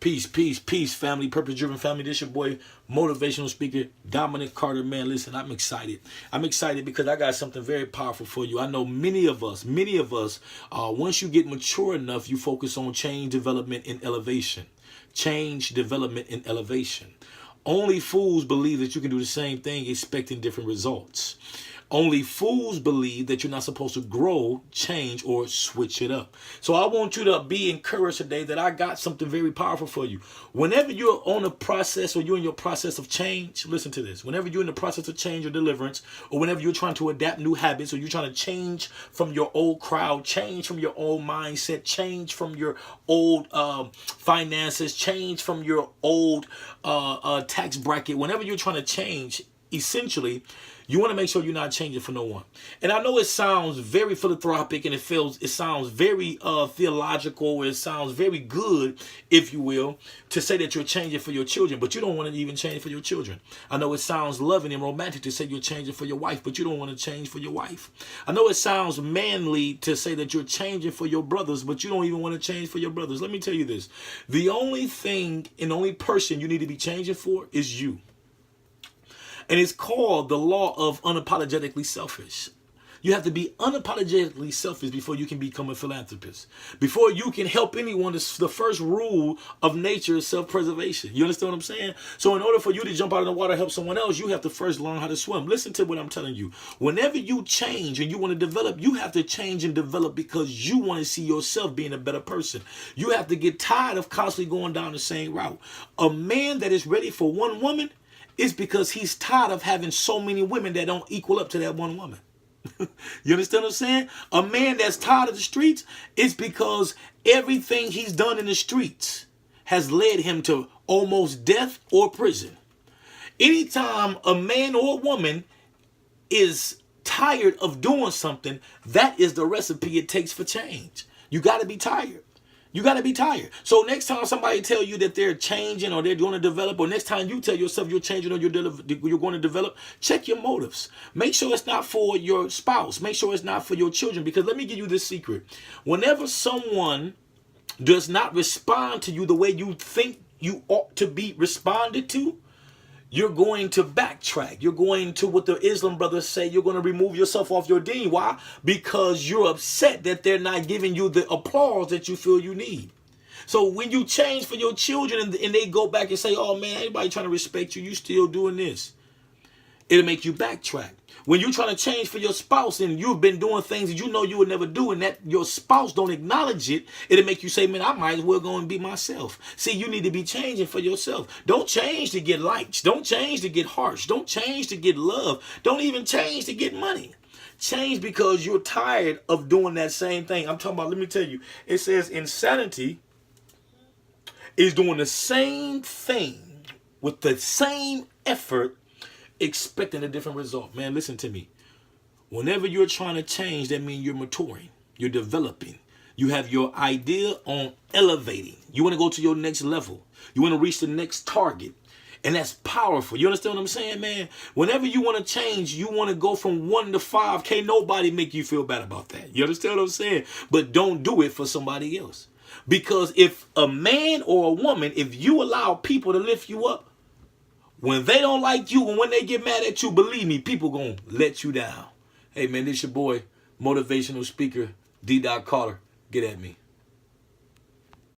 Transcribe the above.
Peace, family, purpose-driven family. This your boy, motivational speaker, D.Carter. Man, listen, I'm excited. I'm excited because I got something very powerful for you. I know many of us, once you get mature enough, you focus on change, development, and elevation. Change, development, and elevation. Only fools believe that you can do the same thing expecting different results. Only fools believe that you're not supposed to grow, change, or switch it up. So I want you to be encouraged today that I got something very powerful for you. Whenever you're on a process or you're in your process of change, listen to this. Whenever you're in the process of change or deliverance, or whenever you're trying to adapt new habits, or you're trying to change from your old crowd, change from your old mindset, change from your old finances, change from your old tax bracket, whenever you're trying to change, essentially, you want to make sure you're not changing for no one. And I know it sounds very philanthropic and it sounds very theological. It sounds very good, if you will, to say that you're changing for your children, but you don't want to even change for your children. I know it sounds loving and romantic to say you're changing for your wife, but you don't want to change for your wife. I know it sounds manly to say that you're changing for your brothers, but you don't even want to change for your brothers. Let me tell you this. The only thing and only person you need to be changing for is you. And it's called the law of unapologetically selfish. You have to be unapologetically selfish before you can become a philanthropist. Before you can help anyone, the first rule of nature is self-preservation. You understand what I'm saying? So in order for you to jump out of the water and help someone else, you have to first learn how to swim. Listen to what I'm telling you. Whenever you change and you want to develop, you have to change and develop because you want to see yourself being a better person. You have to get tired of constantly going down the same route. A man that is ready for one woman, it's because he's tired of having so many women that don't equal up to that one woman. You understand what I'm saying? A man that's tired of the streets, it's because everything he's done in the streets has led him to almost death or prison. Anytime a man or a woman is tired of doing something, that is the recipe it takes for change. You got to be tired. You got to be tired. So next time somebody tell you that they're changing or they're going to develop, or next time you tell yourself you're changing or you're going to develop, check your motives. Make sure it's not for your spouse. Make sure it's not for your children. Because let me give you this secret. Whenever someone does not respond to you the way you think you ought to be responded to, you're going to backtrack. You're going to, what the Islam brothers say, you're going to remove yourself off your deen. Why? Because you're upset that they're not giving you the applause that you feel you need. So when you change for your children and they go back and say, oh man, everybody trying to respect you, you still doing this, it'll make you backtrack. When you're trying to change for your spouse and you've been doing things that you know you would never do and that your spouse don't acknowledge it, it'll make you say, man, I might as well go and be myself. See, you need to be changing for yourself. Don't change to get likes. Don't change to get harsh. Don't change to get love. Don't even change to get money. Change because you're tired of doing that same thing. I'm talking about, let me tell you, it says insanity is doing the same thing with the same effort expecting a different result. Man, listen to me. Whenever you're trying to change, that means you're maturing. You're developing. You have your idea on elevating. You want to go to your next level. You want to reach the next target. And that's powerful. You understand what I'm saying, man? Whenever you want to change, you want to go from 1 to 5. Can't nobody make you feel bad about that. You understand what I'm saying? But don't do it for somebody else. Because if a man or a woman, if you allow people to lift you up, when they don't like you and when they get mad at you, believe me, people going to let you down. Hey, man, this your boy, motivational speaker, D.Carter. Get at me.